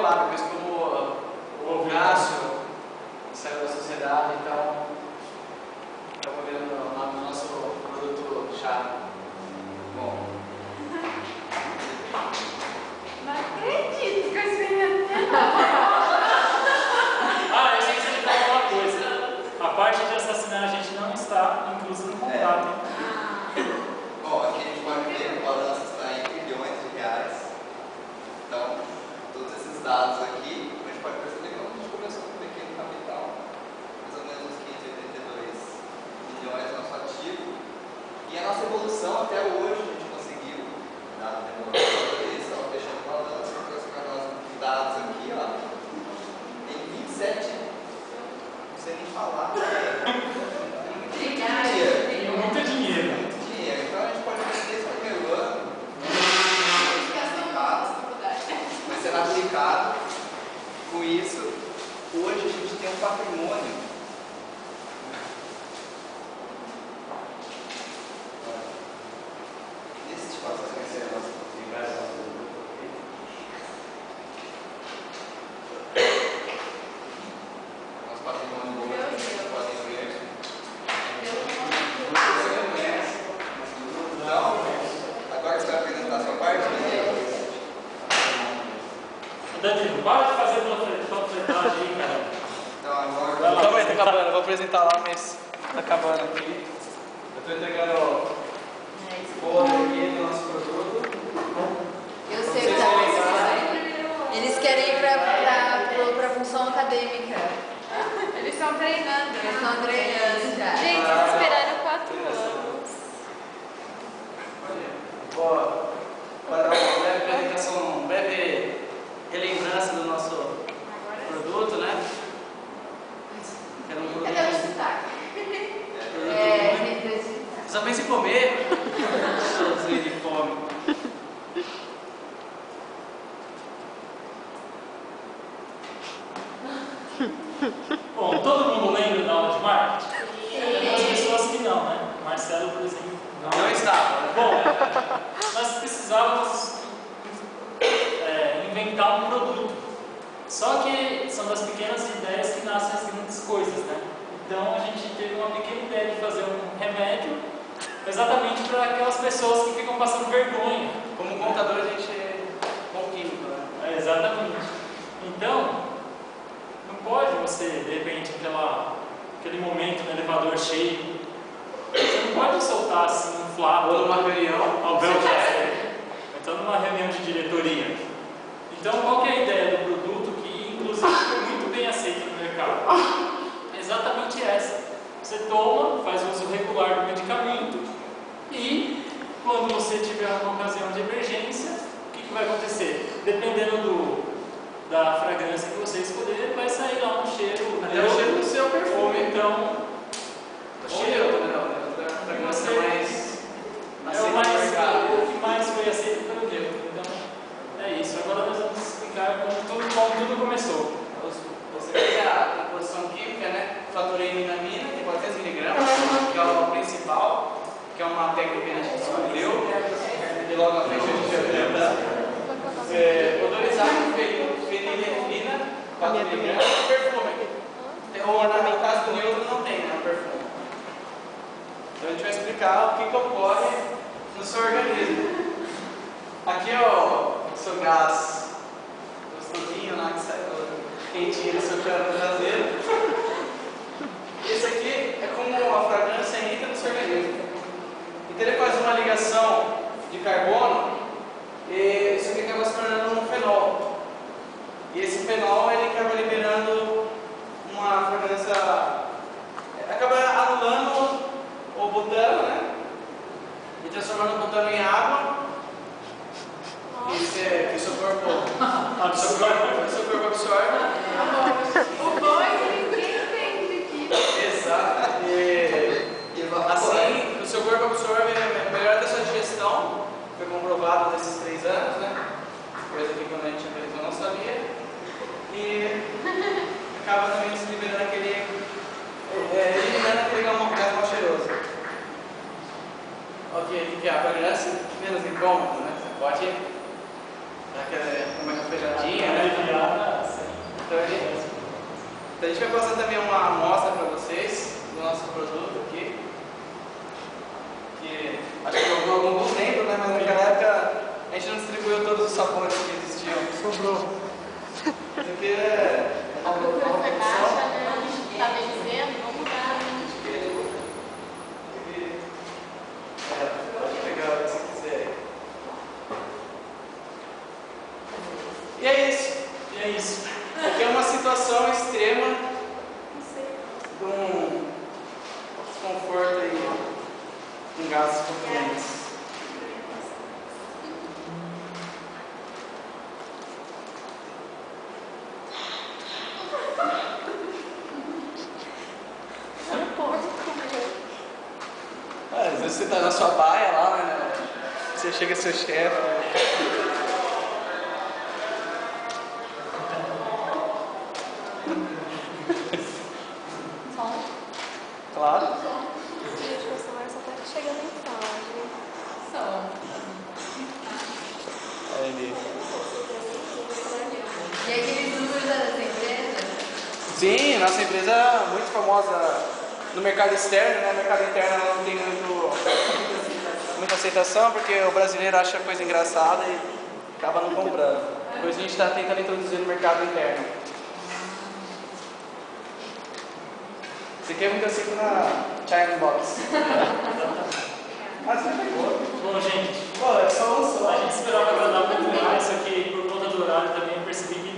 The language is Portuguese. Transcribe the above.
lá, depois como o Cássio saiu da sociedade, então estamos vendo o nome do nosso produto chá. Bom. Não acredito que eu experimentei. Eu sei que você me falou uma coisa. A parte de assassinar a gente não está inclusa no contrato, hein? Bom, aqui a gente pode ver que o balanço está em trilhões de reais. Então, todos esses dados aqui, a gente pode perceber que a gente começou com um pequeno capital, mais ou menos uns 582 milhões nosso ativo. E a nossa evolução até hoje a gente conseguiu, dado demorado, eles estavam fechando o balanço, trouxe para nós dados aqui, ó. Tem 27, não sei nem falar, Tem muito dinheiro. então a gente pode ver que esse primeiro ano vai ser aplicado. Com isso, hoje a gente tem um patrimônio. Nesse tipo, vocês conheceram a nossa inversão. Nosso patrimônio hoje, vocês podem ver. Então, agora você vai apresentar a sua parte, Danilo, para de fazer panfletagem aí, cara. Então agora. Calma aí, tá acabando. Eu vou apresentar lá, mas tá acabando aqui. Eu tô entregando o folder aqui do nosso produto. Eu sei o que tá acontecendo. Eles querem ir pra função acadêmica. Eles estão treinando. Eles estão treinando já. Gente, vocês esperaram 4 anos. Vou dar uma breve apresentação, uma breve relembrança do nosso produto, né? Que era um produto. Cadê o destaque? Só pensa em comer. Cheio de fome. Bom, todo mundo lembra da aula de marketing? Tem as pessoas que não, né? Marcelo, por exemplo, Não estava, né? Bom, nós precisávamos inventar um produto. Só que são das pequenas ideias que nascem as grandes coisas, né? Então a gente teve uma pequena ideia de fazer um remédio exatamente para aquelas pessoas que ficam passando vergonha. Como contador, a gente é bom químico, né? Exatamente. Então, não pode você, de repente, aquele momento no elevador cheio, você não pode soltar assim um flato Ou numa reunião, ao bel prazer. Então, numa reunião de diretoria. Então, qual que é a ideia do produto que, inclusive, foi muito bem aceito no mercado? É exatamente essa. Você toma, faz uso regular do medicamento e, quando você tiver uma ocasião de emergência, o que vai acontecer? Dependendo da fragrância que você escolher, vai sair lá um cheiro. até o cheiro do seu perfume. Então, O cheiro também não, né? A fragrância mais o que mais foi aceito pelo meu. Então, é isso. Agora nós vamos explicar como tudo começou. Você tem a composição química, né? Fatureininamina, tem 400 mg, que é o principal, que é uma técnica que a gente descobriu. E logo à frente a gente vai ver. Odorizado, fenilefrina, 4 mg, perfume. Ou no caso do neutro não tem, né? Perfume. Então a gente vai explicar o que ocorre no seu organismo. Aqui é o seu gás gostosinho lá que sai quentinho do seu cano traseiro. Esse aqui é como a fragrância entra no seu organismo. Então ele faz uma ligação de carbono e isso aqui acaba se tornando um fenol. E esse fenol ele acaba liberando uma fragrância, acaba anulando o butano, né? E transformando o butano em água. Que o seu corpo absorve. O bom é que ninguém entende aqui. Exato. Assim, o seu corpo absorve, melhora a sua digestão. Foi comprovado nesses 3 anos, né? Coisa que quando a gente apresentou não sabia. E acaba também se liberando eliminando aquele gás mal cheiroso. Ok, o que é a fragrância? Menos incômodo, né? Você pode dar aquela uma cafejadinha, né? A gente vai passar também uma amostra para vocês do nosso produto aqui. Que acho que alguns lembram, né? Mas naquela época a gente não distribuiu todos os sabores que existiam. Sobrou. Isso aqui é A procura foi baixa, né? Tá vencendo, vamos mudar, né? pode pegar se quiser. E é isso. E é isso. Aqui é uma situação extrema de um desconforto aí com gases concorrentes. Às vezes você tá na sua baia lá, né? Você chega seu chefe. Claro. Gente, meu celular só tá chegando mensagem. Só. Aí ele. E aqueles números dessa empresa? Sim, nossa empresa é muito famosa no mercado externo, né? No mercado interno ela não tem muita aceitação porque o brasileiro acha coisa engraçada e acaba não comprando. Depois a gente está tentando introduzir no mercado interno. Isso aqui é muito assim na China Box. Mas você pegou. Bom, gente, Pô, é só um só. a gente esperava agradar muito mais, só que por conta do horário também eu percebi que